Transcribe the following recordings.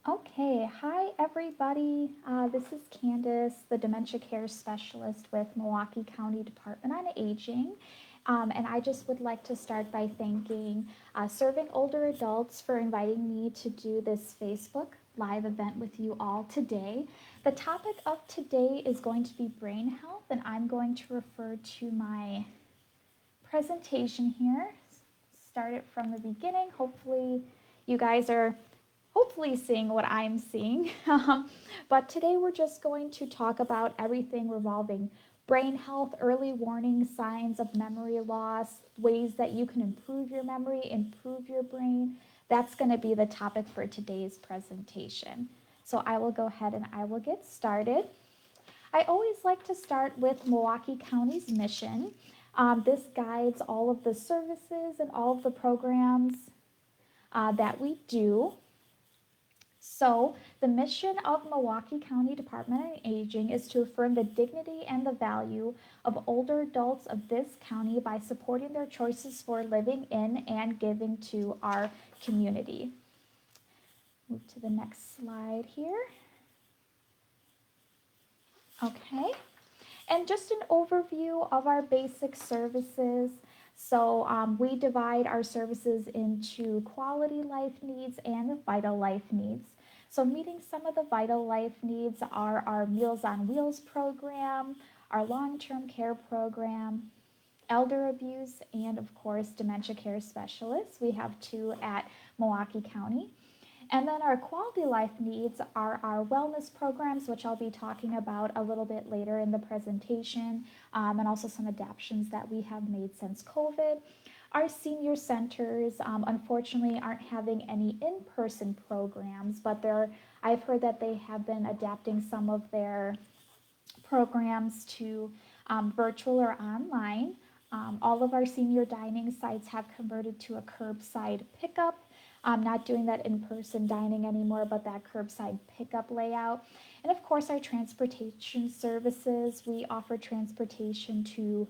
Okay, hi everybody. This is Candace, the Dementia Care Specialist with Milwaukee County Department on Aging. And I just would like to start by thanking Serving Older Adults for inviting me to do this Facebook live event with you all today. The topic of today is going to be brain health, and I'm going to refer to my presentation here. Start it from the beginning. Hopefully, you guys are hopefully seeing what I'm seeing. But today we're just going to talk about everything revolving brain health, early warning signs of memory loss, ways that you can improve your memory, improve your brain. That's going to be the topic for today's presentation. So I will go ahead and I will get started. I always like to start with Milwaukee County's mission. This guides all of the services and all of the programs that we do. So, the mission of Milwaukee County Department on Aging is to affirm the dignity and the value of older adults of this county by supporting their choices for living in and giving to our community. Move to the next slide here. Okay, and just an overview of our basic services. So we divide our services into quality life needs and vital life needs. So meeting some of the vital life needs are our Meals on Wheels program, our long-term care program, elder abuse, and of course dementia care specialists. We have two at Milwaukee County. And then our quality life needs are our wellness programs, which I'll be talking about a little bit later in the presentation, and also some adaptations that we have made since COVID. Our senior centers, unfortunately, aren't having any in-person programs, but I've heard that they have been adapting some of their programs to virtual or online. All of our senior dining sites have converted to a curbside pickup. Not doing that in-person dining anymore, but that curbside pickup layout. And of course, our transportation services. We offer transportation to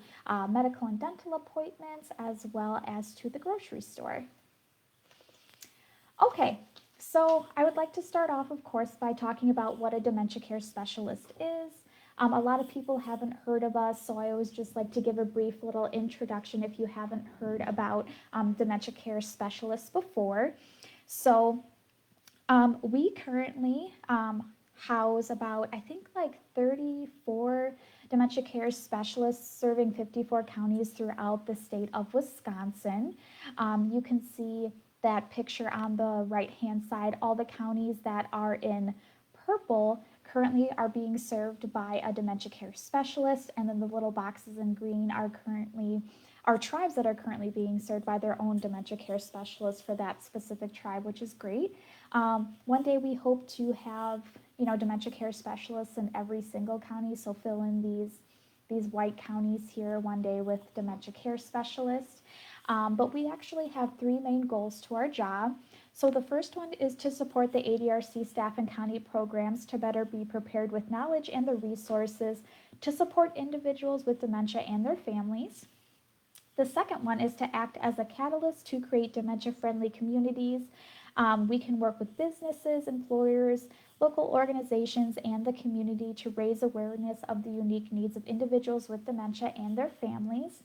medical and dental appointments as well as to the grocery store. Okay, so I would like to start off, of course, by talking about what a dementia care specialist is. A lot of people haven't heard of us, so I always just like to give a brief little introduction if you haven't heard about dementia care specialists before. So we currently house about, I think, like 34 dementia care specialists serving 54 counties throughout the state of Wisconsin. You can see that picture on the right-hand side. All the counties that are in purple currently are being served by a dementia care specialist, and then the little boxes in green are tribes that are currently being served by their own dementia care specialist for that specific tribe, which is great. One day we hope to have, dementia care specialists in every single county, so fill in these white counties here one day with dementia care specialists. But we actually have three main goals to our job. So the first one is to support the ADRC staff and county programs to better be prepared with knowledge and the resources to support individuals with dementia and their families. The second one is to act as a catalyst to create dementia-friendly communities. We can work with businesses, employers, local organizations, and the community to raise awareness of the unique needs of individuals with dementia and their families.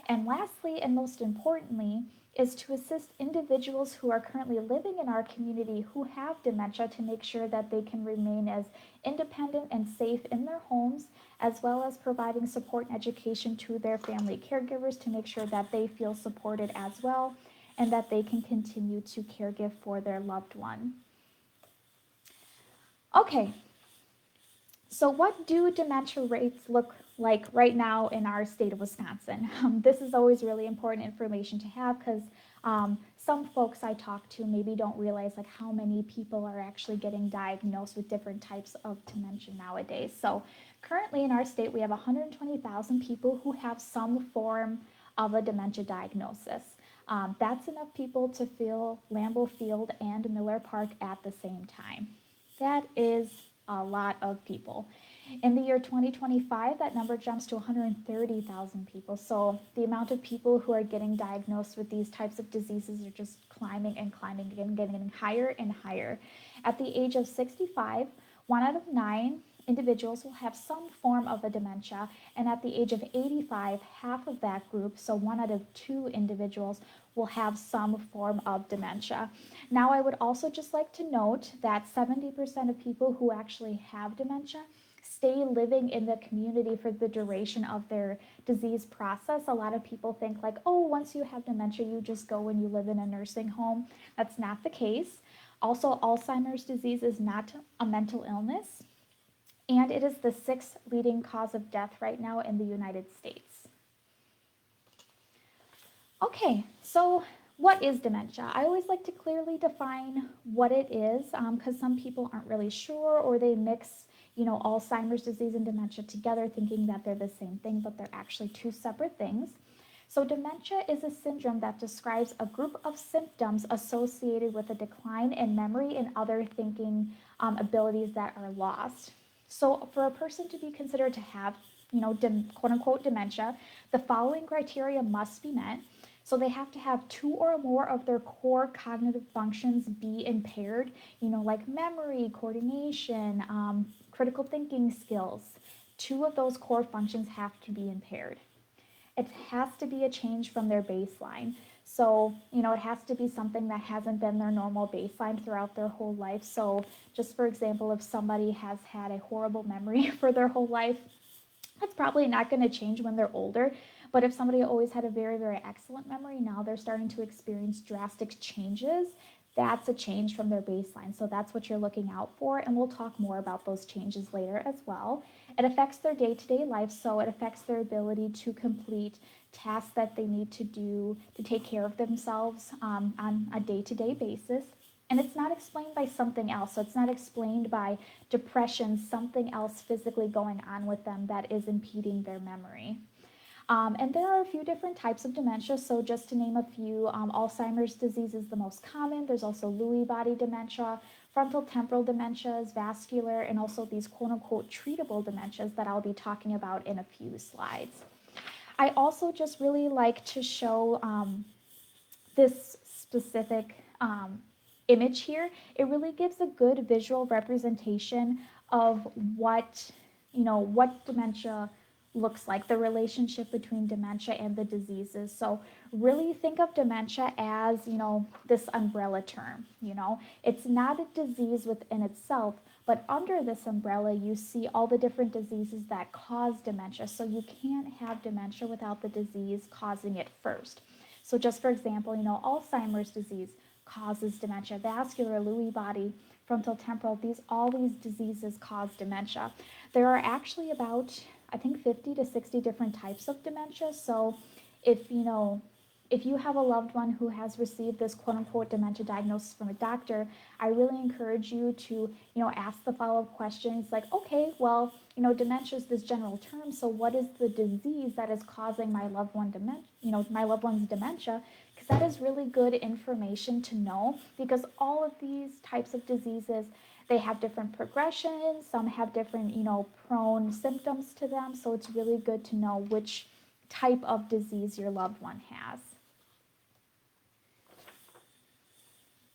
And lastly, and most importantly, is to assist individuals who are currently living in our community who have dementia to make sure that they can remain as independent and safe in their homes, as well as providing support and education to their family caregivers to make sure that they feel supported as well and that they can continue to caregive for their loved one. Okay, so what do dementia rates look like right now in our state of Wisconsin? This is always really important information to have because some folks I talk to maybe don't realize like how many people are actually getting diagnosed with different types of dementia nowadays. So currently in our state, we have 120,000 people who have some form of a dementia diagnosis. That's enough people to fill Lambeau Field and Miller Park at the same time. That is a lot of people. In the year 2025, that number jumps to 130,000 people. So the amount of people who are getting diagnosed with these types of diseases are just climbing and climbing and getting higher and higher. At the age of 65, 1 out of 9 individuals will have some form of a dementia, and at the age of 85, half of that group, so 1 out of 2 individuals, will have some form of dementia. Now, I would also just like to note that 70% of people who actually have dementia stay living in the community for the duration of their disease process. A lot of people think like, oh, once you have dementia, you just go and you live in a nursing home. That's not the case. Also, Alzheimer's disease is not a mental illness, and it is the 6th leading cause of death right now in the United States. Okay, so what is dementia? I always like to clearly define what it is because some people aren't really sure, or they mix, Alzheimer's disease and dementia together thinking that they're the same thing, but they're actually 2 separate things. So dementia is a syndrome that describes a group of symptoms associated with a decline in memory and other thinking abilities that are lost. So for a person to be considered to have, quote unquote dementia, the following criteria must be met. So they have to have 2 or more of their core cognitive functions be impaired, like memory, coordination, critical thinking skills. 2 of those core functions have to be impaired. It has to be a change from their baseline. So, it has to be something that hasn't been their normal baseline throughout their whole life. So just for example, if somebody has had a horrible memory for their whole life, that's probably not going to change when they're older. But if somebody always had a very, very excellent memory, now they're starting to experience drastic changes, that's a change from their baseline. So that's what you're looking out for. And we'll talk more about those changes later as well. It affects their day-to-day life. So it affects their ability to complete tasks that they need to do to take care of themselves on a day-to-day basis. And it's not explained by something else. So it's not explained by depression, something else physically going on with them that is impeding their memory. And there are a few different types of dementia. So just to name a few, Alzheimer's disease is the most common. There's also Lewy body dementia, frontal temporal dementias, vascular, and also these quote unquote treatable dementias that I'll be talking about in a few slides. I also just really like to show this specific image here. It really gives a good visual representation of what dementia looks like, the relationship between dementia and the diseases. So really think of dementia as, this umbrella term, it's not a disease within itself, but under this umbrella, you see all the different diseases that cause dementia. So you can't have dementia without the disease causing it first. So just for example, Alzheimer's disease causes dementia, vascular, Lewy body, frontal temporal, all these diseases cause dementia. There are actually about, I think, 50 to 60 different types of dementia. So if you have a loved one who has received this quote unquote dementia diagnosis from a doctor, I really encourage you to, ask the follow-up questions like, okay, well, dementia is this general term. So what is the disease that is causing my loved one's dementia? Because that is really good information to know, because all of these types of diseases, they have different progressions. Some have different, prone symptoms to them. So it's really good to know which type of disease your loved one has.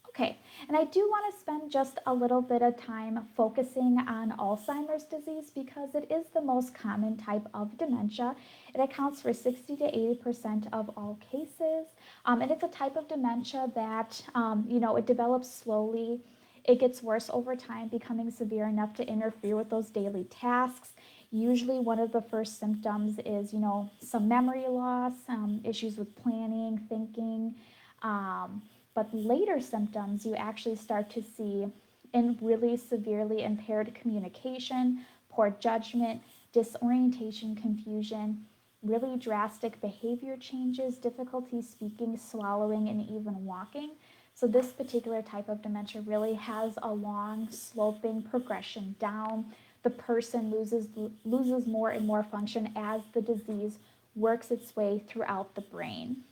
Okay, and I do want to spend just a little bit of time focusing on Alzheimer's disease because it is the most common type of dementia. It accounts for 60 to 80% of all cases. And it's a type of dementia that, it develops slowly. It gets worse over time, becoming severe enough to interfere with those daily tasks. Usually one of the first symptoms is, some memory loss, issues with planning, thinking, but later symptoms you actually start to see in really severely impaired communication, poor judgment, disorientation, confusion, really drastic behavior changes, difficulty speaking, swallowing, and even walking. So this particular type of dementia really has a long sloping progression down. The person loses more and more function as the disease works its way throughout the brain.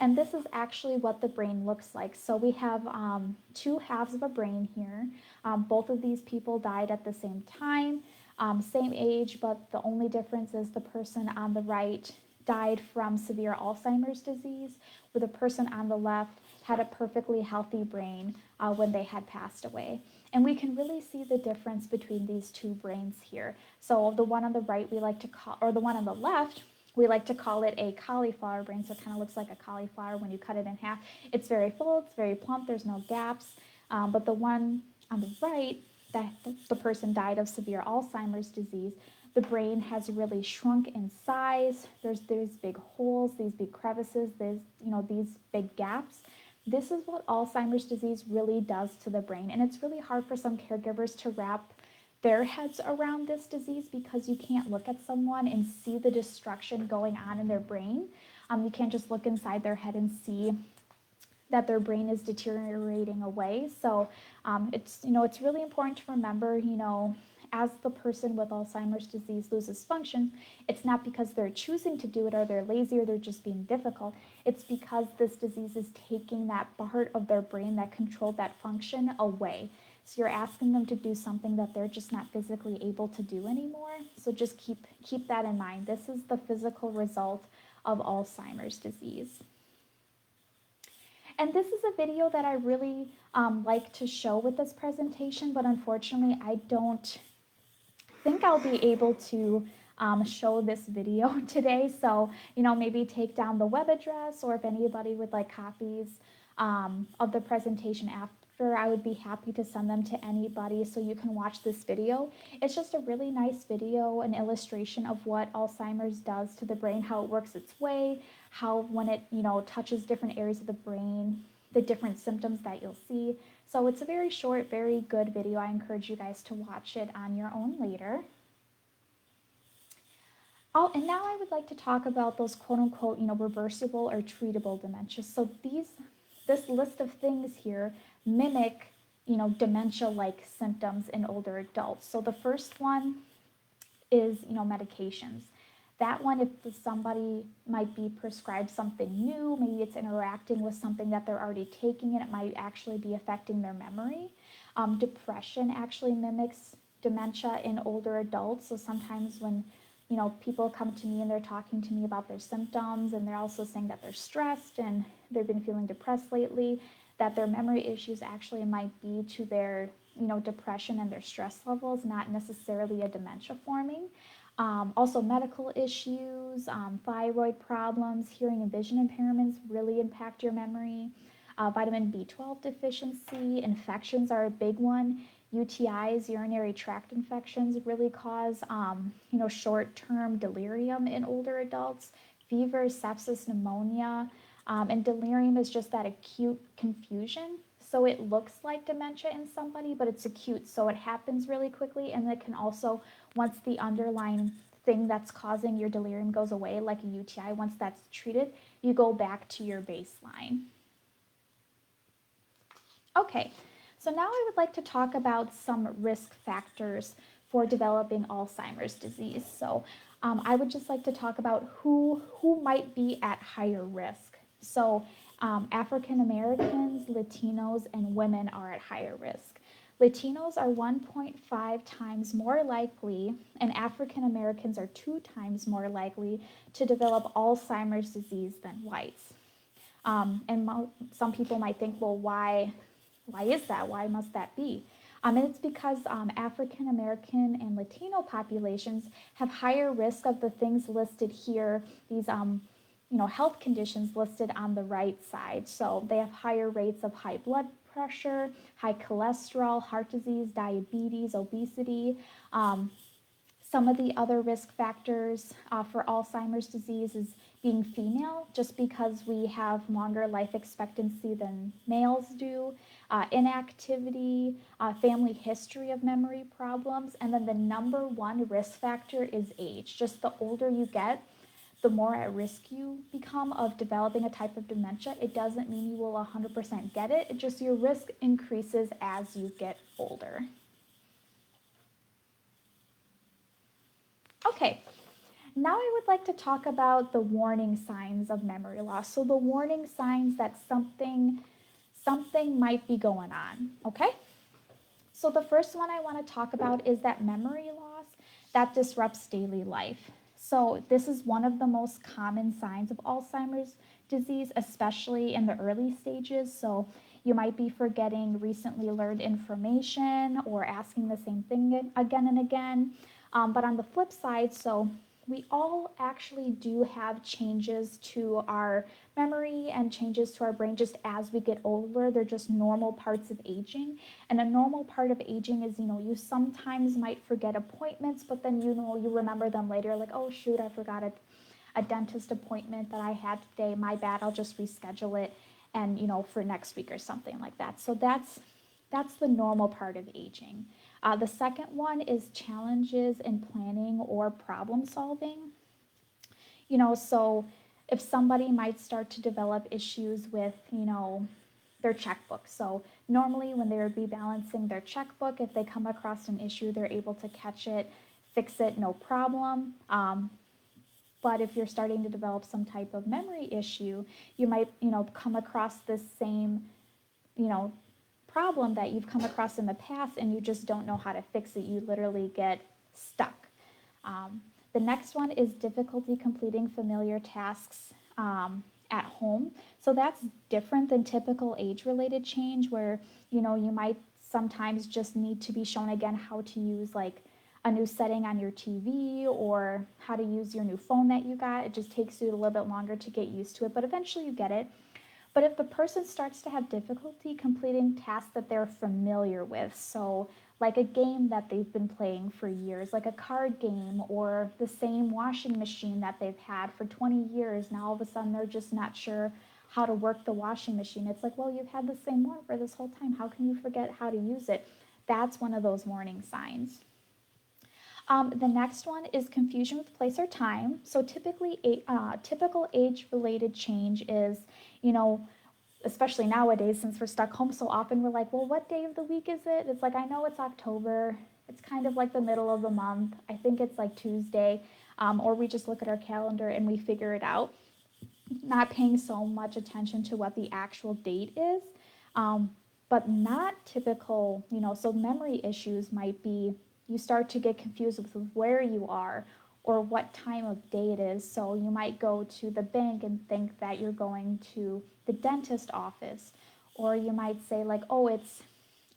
And this is actually what the brain looks like. So we have two halves of a brain here. Both of these people died at the same time, same age, but the only difference is the person on the right died from severe Alzheimer's disease, where the person on the left had a perfectly healthy brain when they had passed away. And we can really see the difference between these two brains here. So the one on the right we like to call, or the one on the left, we like to call it a cauliflower brain. So it kind of looks like a cauliflower when you cut it in half. It's very full, it's very plump, there's no gaps. But the one on the right, that the person died of severe Alzheimer's disease, the brain has really shrunk in size. There's big holes, these big crevices, these big gaps. This is what Alzheimer's disease really does to the brain. And it's really hard for some caregivers to wrap their heads around this disease because you can't look at someone and see the destruction going on in their brain. You can't just look inside their head and see that their brain is deteriorating away. So it's really important to remember, as the person with Alzheimer's disease loses function, it's not because they're choosing to do it or they're lazy or they're just being difficult. It's because this disease is taking that part of their brain that controlled that function away. So you're asking them to do something that they're just not physically able to do anymore. So just keep that in mind. This is the physical result of Alzheimer's disease. And this is a video that I really like to show with this presentation, but unfortunately I don't think I'll be able to show this video today. So, maybe take down the web address, or if anybody would like copies of the presentation after, I would be happy to send them to anybody so you can watch this video. It's just a really nice video, an illustration of what Alzheimer's does to the brain, how it works its way, how when it, touches different areas of the brain, the different symptoms that you'll see. So it's a very short, very good video. I encourage you guys to watch it on your own later. Oh, and now I would like to talk about those quote-unquote, reversible or treatable dementia. So this list of things here mimic, dementia-like symptoms in older adults. So the first one is, medications. That one, if somebody might be prescribed something new, maybe it's interacting with something that they're already taking and it might actually be affecting their memory. Depression actually mimics dementia in older adults. So sometimes when, people come to me and they're talking to me about their symptoms and they're also saying that they're stressed and they've been feeling depressed lately, that their memory issues actually might be to their, depression and their stress levels, not necessarily a dementia forming. Also medical issues, thyroid problems, hearing and vision impairments really impact your memory. Vitamin B12 deficiency, infections are a big one. UTIs, urinary tract infections, really cause, short-term delirium in older adults. Fever, sepsis, pneumonia, and delirium is just that acute confusion. So it looks like dementia in somebody, but it's acute, so it happens really quickly, and it can also, once the underlying thing that's causing your delirium goes away, like a UTI, once that's treated, you go back to your baseline. Okay, so now I would like to talk about some risk factors for developing Alzheimer's disease. So I would just like to talk about who might be at higher risk. So African Americans, Latinos, and women are at higher risk. Latinos are 1.5 times more likely, and African Americans are 2 times more likely to develop Alzheimer's disease than whites. Some people might think, well, why is that? Why must that be? And it's because African American and Latino populations have higher risk of the things listed here, these health conditions listed on the right side. So they have higher rates of high blood pressure, high cholesterol, heart disease, diabetes, obesity. Some of the other risk factors for Alzheimer's disease is being female, just because we have longer life expectancy than males do, inactivity, family history of memory problems, and then the number one risk factor is age. Just the older you get, the more at risk you become of developing a type of dementia. It doesn't mean you will 100% get it, just your risk increases as you get older. Okay, Now I would like to talk about the warning signs of memory loss. So the warning signs that something might be going on, okay? So the first one I want to talk about is that memory loss that disrupts daily life. So this is one of the most common signs of Alzheimer's disease, especially in the early stages. So you might be forgetting recently learned information or asking the same thing again and again. But on the flip side, so we all actually do have changes to our memory and changes to our brain just as we get older. They're just normal parts of aging. And a normal part of aging is, you sometimes might forget appointments, but then, you remember them later, like, oh, shoot, I forgot a dentist appointment that I had today. My bad, I'll just reschedule it and, for next week or something like that. So that's the normal part of aging. The second one is challenges in planning or problem solving. So if somebody might start to develop issues with, their checkbook. So normally when they would be balancing their checkbook, if they come across an issue, they're able to catch it, fix it, no problem. But if you're starting to develop some type of memory issue, you might, come across this same, you know, problem that you've come across in the past and you just don't know how to fix it. You literally get stuck. The next one is difficulty completing familiar tasks at home. So that's different than typical age-related change where, you might sometimes just need to be shown again how to use like a new setting on your TV or how to use your new phone that you got. It just takes you a little bit longer to get used to it, but eventually you get it. But if the person starts to have difficulty completing tasks that they're familiar with, so like a game that they've been playing for years, like a card game or the same washing machine that they've had for 20 years, now all of a sudden they're just not sure how to work the washing machine. It's like, well, you've had the same one for this whole time. How can you forget how to use it? That's one of those warning signs. The next one is confusion with place or time. So typical age-related change is, you know, especially nowadays since we're stuck home so often, we're like, well, what day of the week is it? It's like, I know it's October. It's kind of like the middle of the month. I think it's like Tuesday. Or we just look at our calendar and we figure it out, not paying so much attention to what the actual date is. But not typical, so memory issues might be you start to get confused with where you are or what time of day it is. So you might go to the bank and think that you're going to the dentist office, or you might say like, oh, it's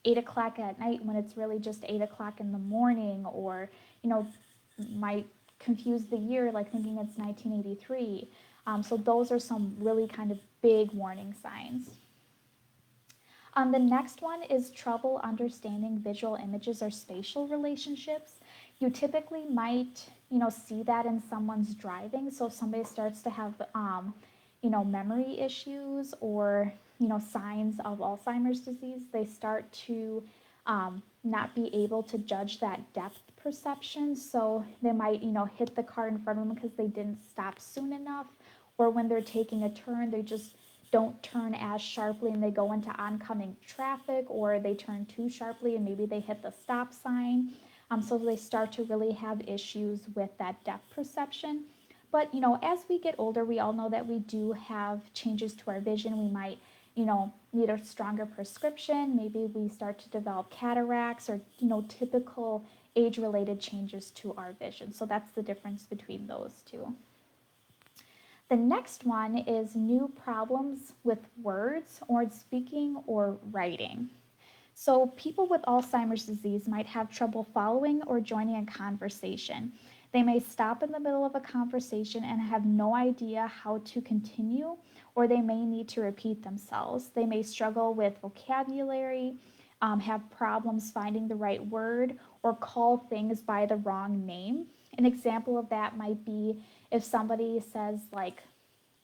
8 o'clock at night when it's really just 8 o'clock in the morning, or might confuse the year like thinking it's 1983. So those are some really kind of big warning signs. The next one is trouble understanding visual images or spatial relationships. You typically might, see that in someone's driving. So if somebody starts to have, memory issues or, signs of Alzheimer's disease, they start to not be able to judge that depth perception. So they might, hit the car in front of them because they didn't stop soon enough, or when they're taking a turn, they just don't turn as sharply and they go into oncoming traffic, or they turn too sharply and maybe they hit the stop sign. So they start to really have issues with that depth perception. But, as we get older, we all know that we do have changes to our vision. We might, need a stronger prescription. Maybe we start to develop cataracts or, typical age-related changes to our vision. So that's the difference between those two. The next one is new problems with words or speaking or writing. So people with Alzheimer's disease might have trouble following or joining a conversation. They may stop in the middle of a conversation and have no idea how to continue, or they may need to repeat themselves. They may struggle with vocabulary, have problems finding the right word, or call things by the wrong name. An example of that might be if somebody says like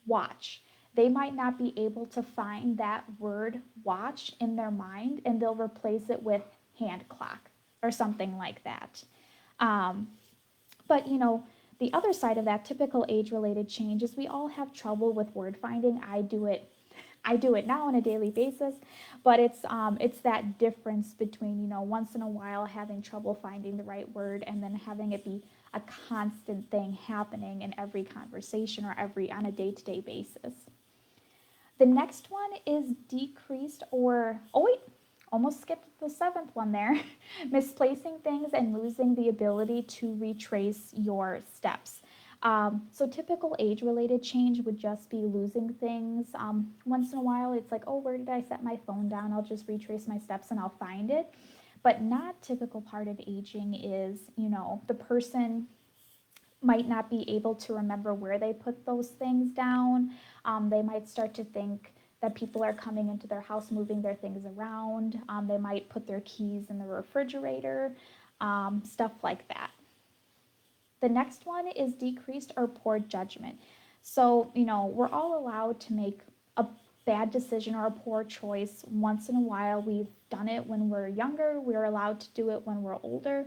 watch, they might not be able to find that word watch in their mind and they'll replace it with hand clock or something like that. But the other side of that typical age-related change is we all have trouble with word finding. I do it now on a daily basis, but it's that difference between once in a while having trouble finding the right word and then having it be a constant thing happening in every conversation or on a day-to-day basis. The next one is decreased or, oh wait, almost skipped the seventh one there, misplacing things and losing the ability to retrace your steps. So typical age-related change would just be losing things. Once in a while, it's like, oh, where did I set my phone down? I'll just retrace my steps and I'll find it. But not typical part of aging is, the person might not be able to remember where they put those things down. They might start to think that people are coming into their house moving their things around. They might put their keys in the refrigerator, stuff like that. The next one is decreased or poor judgment. So, we're all allowed to make a bad decision or a poor choice once in a while. We've done it when we're younger. We're allowed to do it when we're older.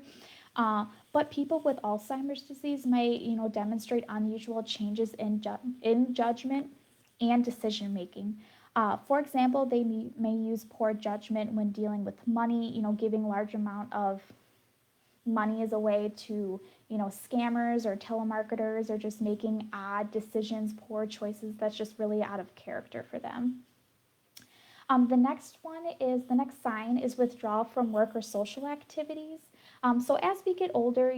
But people with Alzheimer's disease may, demonstrate unusual changes in judgment and decision making. For example, they may use poor judgment when dealing with money, giving large amount of money as a way to, scammers or telemarketers, or just making odd decisions, poor choices that's just really out of character for them. The next sign is withdrawal from work or social activities. So as we get older,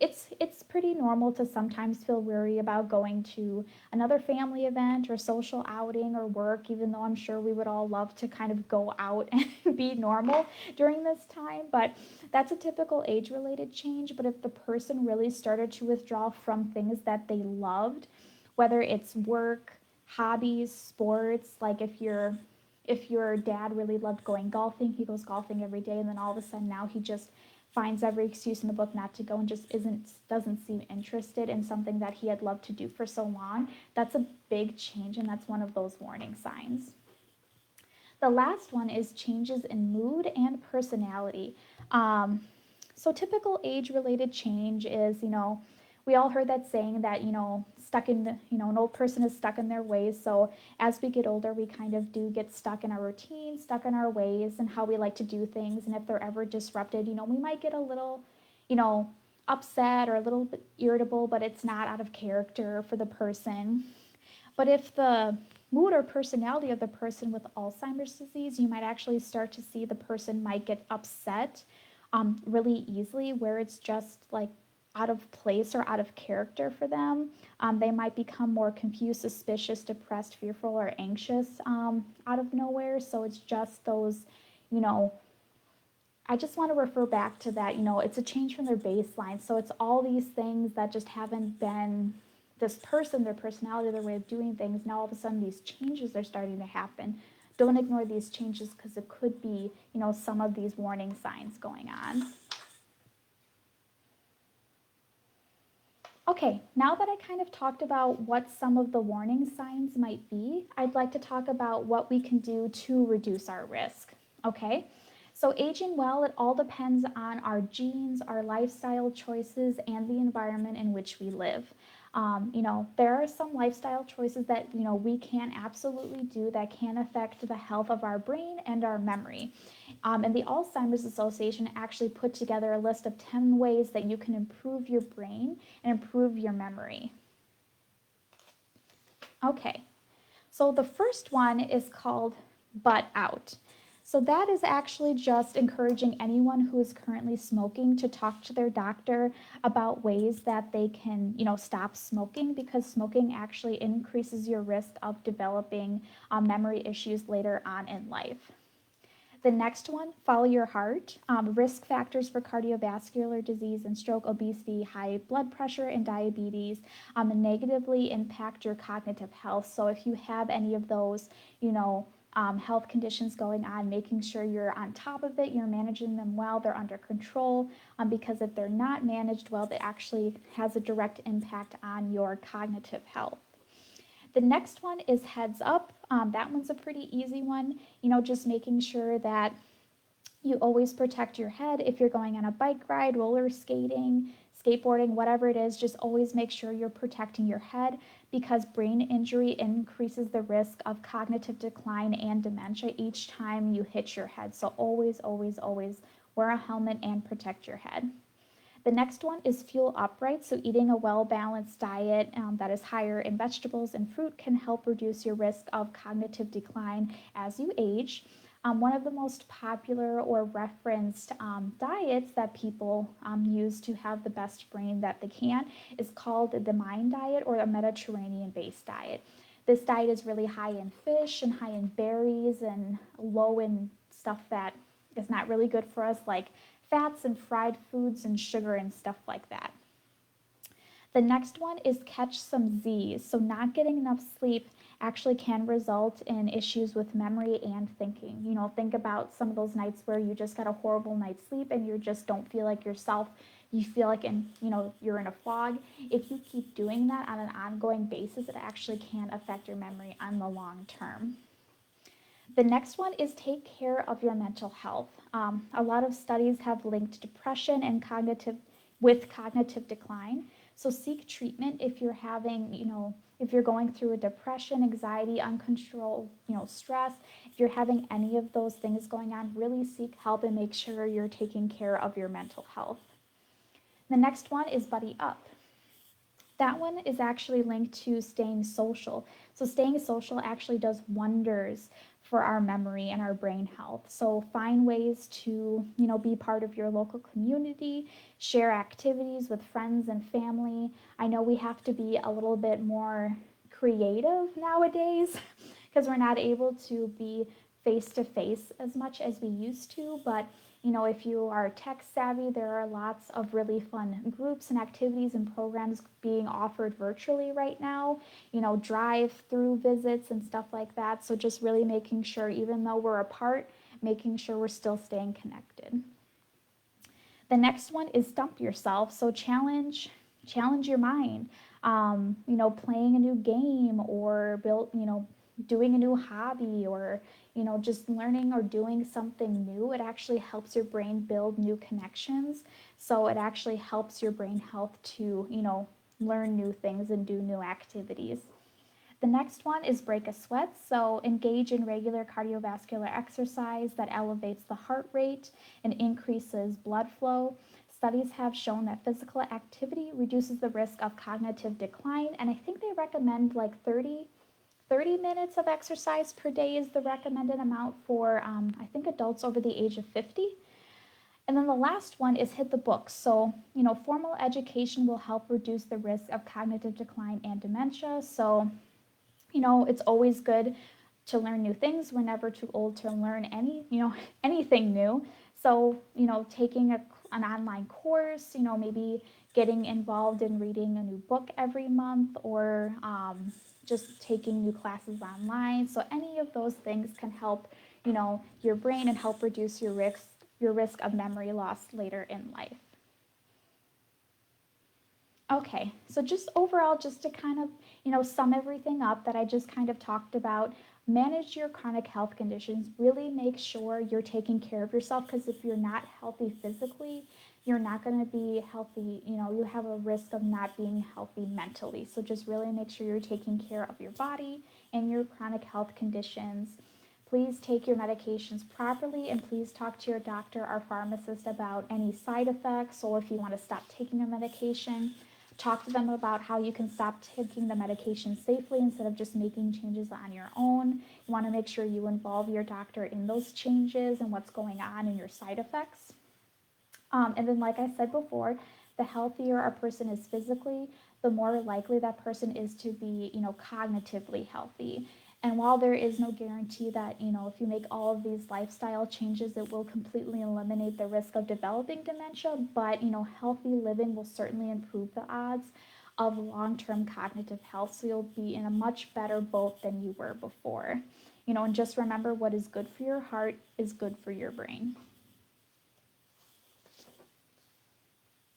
it's pretty normal to sometimes feel weary about going to another family event or social outing or work, even though I'm sure we would all love to kind of go out and be normal during this time. But that's a typical age-related change. But if the person really started to withdraw from things that they loved, whether it's work, hobbies, sports, like if your dad really loved going golfing, he goes golfing every day, and then all of a sudden now he just finds every excuse in the book not to go and just doesn't seem interested in something that he had loved to do for so long. That's a big change, and that's one of those warning signs. The last one is changes in mood and personality. So typical age-related change is, we all heard that saying that, an old person is stuck in their ways. So as we get older, we kind of do get stuck in our routine, stuck in our ways and how we like to do things. And if they're ever disrupted, we might get a little, upset or a little bit irritable, but it's not out of character for the person. But if the mood or personality of the person with Alzheimer's disease, you might actually start to see the person might get upset really easily, where it's just like out of place or out of character for them. They might become more confused, suspicious, depressed, fearful, or anxious out of nowhere. So it's just those, I just want to refer back to that, it's a change from their baseline. So it's all these things that just haven't been this person, their personality, their way of doing things. Now all of a sudden these changes are starting to happen. Don't ignore these changes, because it could be, some of these warning signs going on. Okay, now that I kind of talked about what some of the warning signs might be, I'd like to talk about what we can do to reduce our risk. Okay, so aging well, it all depends on our genes, our lifestyle choices, and the environment in which we live. There are some lifestyle choices that, we can absolutely do that can affect the health of our brain and our memory. And the Alzheimer's Association actually put together a list of 10 ways that you can improve your brain and improve your memory. Okay, so the first one is called butt out. So that is actually just encouraging anyone who is currently smoking to talk to their doctor about ways that they can, stop smoking, because smoking actually increases your risk of developing memory issues later on in life. The next one, follow your heart. Risk factors for cardiovascular disease and stroke, obesity, high blood pressure, and diabetes negatively impact your cognitive health. So if you have any of those, health conditions going on, making sure you're on top of it, you're managing them well, they're under control, because if they're not managed well, it actually has a direct impact on your cognitive health. The next one is heads up. That one's a pretty easy one, just making sure that you always protect your head. If you're going on a bike ride, roller skating, skateboarding, whatever it is, just always make sure you're protecting your head, because brain injury increases the risk of cognitive decline and dementia each time you hit your head. So always, always, always wear a helmet and protect your head. The next one is fuel upright. So eating a well-balanced diet that is higher in vegetables and fruit can help reduce your risk of cognitive decline as you age. One of the most popular or referenced diets that people use to have the best brain that they can is called the Mind diet or a Mediterranean-based diet. This diet is really high in fish and high in berries and low in stuff that is not really good for us, like fats and fried foods and sugar and stuff like that. The next one is catch some Z's. So not getting enough sleep actually can result in issues with memory and thinking. Think about some of those nights where you just got a horrible night's sleep and you just don't feel like yourself. You feel like you're in a fog. If you keep doing that on an ongoing basis, it actually can affect your memory on the long term. The next one is take care of your mental health. A lot of studies have linked depression and cognitive decline. So seek treatment if you're if you're going through a depression, anxiety, uncontrolled, stress. If you're having any of those things going on, really seek help and make sure you're taking care of your mental health. The next one is buddy up. That one is actually linked to staying social. So staying social actually does wonders for our memory and our brain health. So find ways to, be part of your local community, share activities with friends and family. I know we have to be a little bit more creative nowadays because we're not able to be face to face as much as we used to, but if you are tech savvy, there are lots of really fun groups and activities and programs being offered virtually right now, drive-through visits and stuff like that. So just really making sure, even though we're apart, making sure we're still staying connected. The next one is stump yourself. So challenge your mind, playing a new game or doing a new hobby or just learning or doing something new. It actually helps your brain build new connections. So it actually helps your brain health to, learn new things and do new activities. The next one is break a sweat. So engage in regular cardiovascular exercise that elevates the heart rate and increases blood flow. Studies have shown that physical activity reduces the risk of cognitive decline, and I think they recommend like 30 minutes of exercise per day is the recommended amount for, I think, adults over the age of 50. And then the last one is hit the books. So, formal education will help reduce the risk of cognitive decline and dementia. So, it's always good to learn new things. We're never too old to learn anything new. So, taking an online course, maybe getting involved in reading a new book every month or just taking new classes online. So any of those things can help, your brain and help reduce your risk of memory loss later in life. Okay, so just overall, just to kind of, sum everything up that I just kind of talked about, manage your chronic health conditions. Really make sure you're taking care of yourself, because if you're not healthy physically, you're not going to be healthy, you have a risk of not being healthy mentally. So just really make sure you're taking care of your body and your chronic health conditions. Please take your medications properly, and please talk to your doctor or pharmacist about any side effects, or if you want to stop taking a medication. Talk to them about how you can stop taking the medication safely instead of just making changes on your own. You want to make sure you involve your doctor in those changes and what's going on and your side effects. And then, like I said before, the healthier a person is physically, the more likely that person is to be, cognitively healthy. And while there is no guarantee that, if you make all of these lifestyle changes, it will completely eliminate the risk of developing dementia, but, healthy living will certainly improve the odds of long-term cognitive health. So you'll be in a much better boat than you were before. And just remember, what is good for your heart is good for your brain.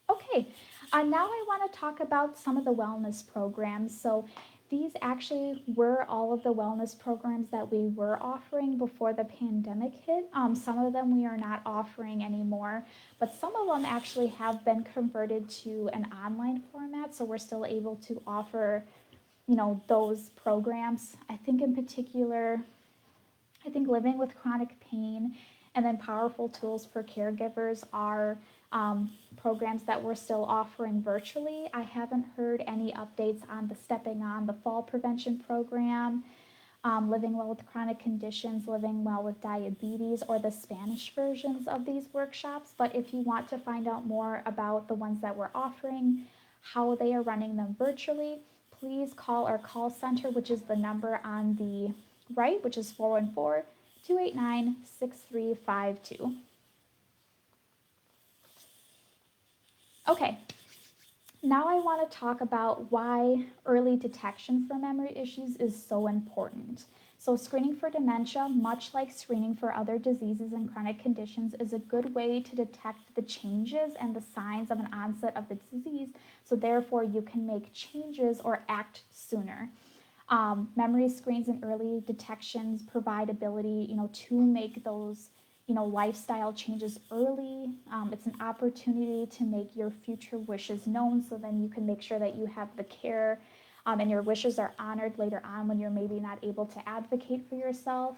Okay, now I want to talk about some of the wellness programs. So these actually were all of the wellness programs that we were offering before the pandemic hit. Some of them we are not offering anymore, but some of them actually have been converted to an online format. So we're still able to offer, those programs. I think in particular, living with chronic pain and then powerful tools for caregivers are programs that we're still offering virtually. I haven't heard any updates on the Stepping On the Fall Prevention Program, Living Well with Chronic Conditions, Living Well with Diabetes, or the Spanish versions of these workshops. But if you want to find out more about the ones that we're offering, how they are running them virtually, please call our call center, which is the number on the right, which is 414-289-6352. Okay, now I want to talk about why early detection for memory issues is so important. So screening for dementia, much like screening for other diseases and chronic conditions, is a good way to detect the changes and the signs of an onset of the disease, so therefore you can make changes or act sooner. Memory screens and early detections provide ability, to make those lifestyle changes early. It's an opportunity to make your future wishes known, so then you can make sure that you have the care and your wishes are honored later on when you're maybe not able to advocate for yourself.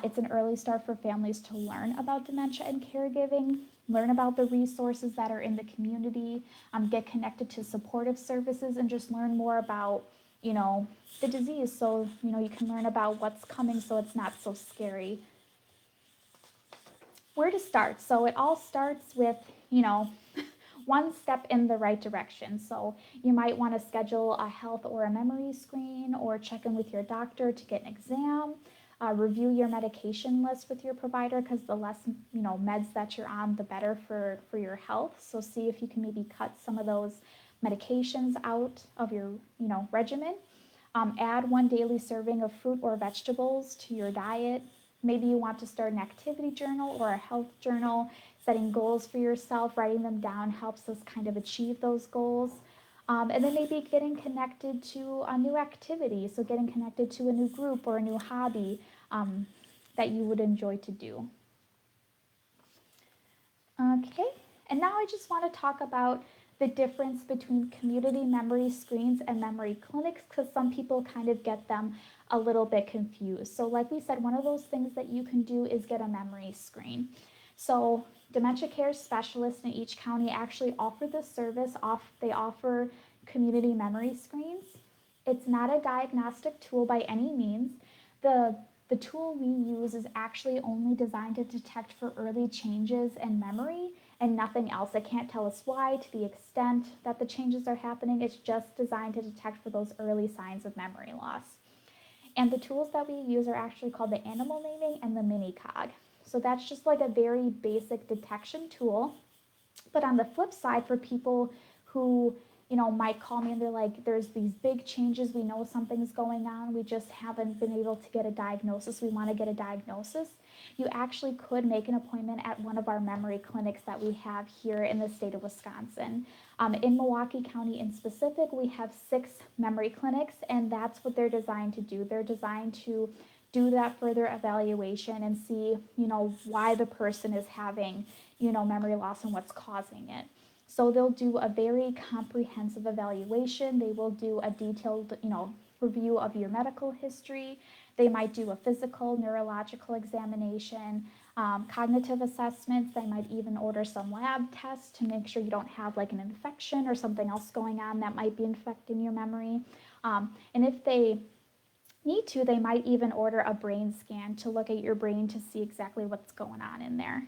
It's an early start for families to learn about dementia and caregiving, learn about the resources that are in the community, get connected to supportive services, and just learn more about, the disease, so, you can learn about what's coming so it's not so scary. Where to start? So it all starts with, one step in the right direction. So you might want to schedule a health or a memory screen, or check in with your doctor to get an exam. Review your medication list with your provider, because the less meds that you're on, the better for your health. So see if you can maybe cut some of those medications out of your regimen. Add one daily serving of fruit or vegetables to your diet. Maybe you want to start an activity journal or a health journal. Setting goals for yourself, writing them down helps us kind of achieve those goals. And then maybe getting connected to a new activity. So getting connected to a new group or a new hobby that you would enjoy to do. Okay, and now I just want to talk about the difference between community memory screens and memory clinics, because some people kind of get them a little bit confused. So like we said, one of those things that you can do is get a memory screen. So dementia care specialists in each county actually offer this service. They offer community memory screens. It's not a diagnostic tool by any means. The tool we use is actually only designed to detect for early changes in memory and nothing else. It can't tell us why to the extent that the changes are happening. It's just designed to detect for those early signs of memory loss. And the tools that we use are actually called the animal naming and the mini-cog. So that's just like a very basic detection tool. But on the flip side, for people who might call me and they're like, there's these big changes, we know something's going on, we just haven't been able to get a diagnosis, we want to get a diagnosis, you actually could make an appointment at one of our memory clinics that we have here in the state of Wisconsin. In Milwaukee County in specific, we have 6 memory clinics, and that's what they're designed to do. They're designed to do that further evaluation and see, why the person is having, memory loss and what's causing it. So they'll do a very comprehensive evaluation. They will do a detailed, review of your medical history. They might do a physical, neurological examination, cognitive assessments. They might even order some lab tests to make sure you don't have like an infection or something else going on that might be infecting your memory. And if they need to, they might even order a brain scan to look at your brain to see exactly what's going on in there.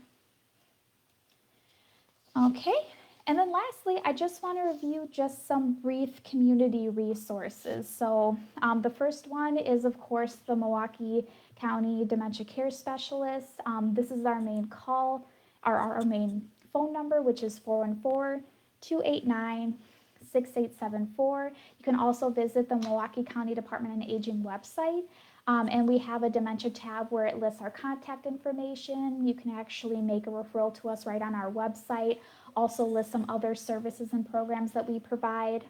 Okay. And then lastly, I just want to review just some brief community resources. So the first one is, of course, the Milwaukee County Dementia Care Specialist. This is our main call, our main phone number, which is 414-289-6874. You can also visit the Milwaukee County Department on Aging website. And we have a dementia tab where it lists our contact information. You can actually make a referral to us right on our website. Also lists some other services and programs that we provide.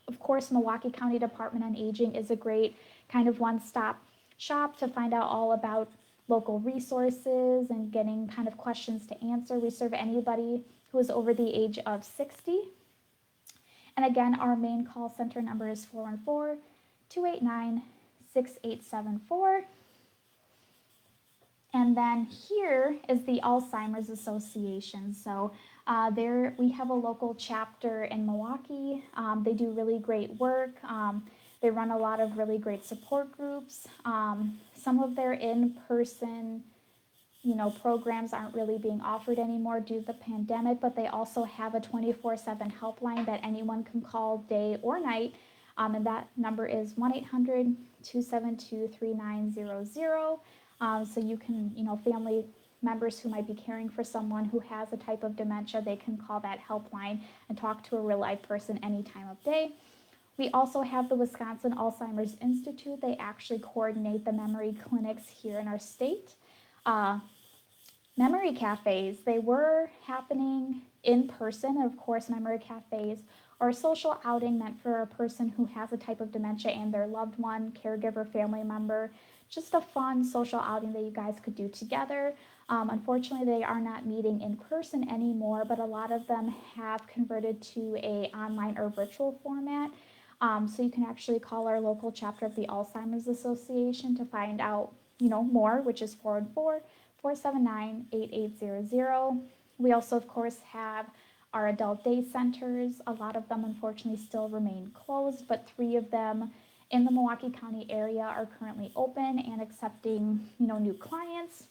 Of course, Milwaukee County Department on Aging is a great kind of one-stop shop to find out all about local resources and getting kind of questions to answer. We serve anybody who is over the age of 60. And again, our main call center number is 414-289-6874. And then here is the Alzheimer's Association. So There we have a local chapter in Milwaukee. They do really great work. They run a lot of really great support groups. Some of their in-person programs aren't really being offered anymore due to the pandemic, but they also have a 24/7 helpline that anyone can call day or night. And that number is 1-800-272-3900. So you can, family members who might be caring for someone who has a type of dementia, they can call that helpline and talk to a real live person any time of day. We also have the Wisconsin Alzheimer's Institute. They actually coordinate the memory clinics here in our state. Memory cafes, they were happening in person. Of course, memory cafes are a social outing meant for a person who has a type of dementia and their loved one, caregiver, family member. Just a fun social outing that you guys could do together. Unfortunately, they are not meeting in person anymore, but a lot of them have converted to a online or virtual format. So you can actually call our local chapter of the Alzheimer's Association to find out, more, which is 414-479-8800. We also, of course, have our adult day centers. A lot of them, unfortunately, still remain closed, but 3 of them in the Milwaukee County area are currently open and accepting, new clients.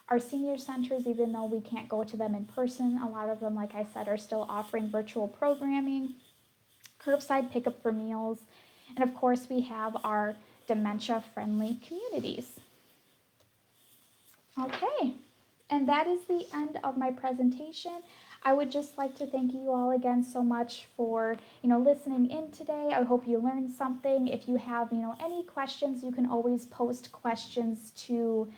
Our senior centers, even though we can't go to them in person, a lot of them, like I said, are still offering virtual programming, curbside pickup for meals, and of course, we have our dementia-friendly communities. Okay, and that is the end of my presentation. I would just like to thank you all again so much for, listening in today. I hope you learned something. If you have, any questions, you can always post questions to,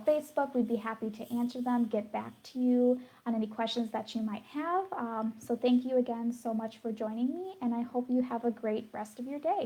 Facebook. We'd be happy to answer them, get back to you on any questions that you might have. So thank you again so much for joining me, and I hope you have a great rest of your day.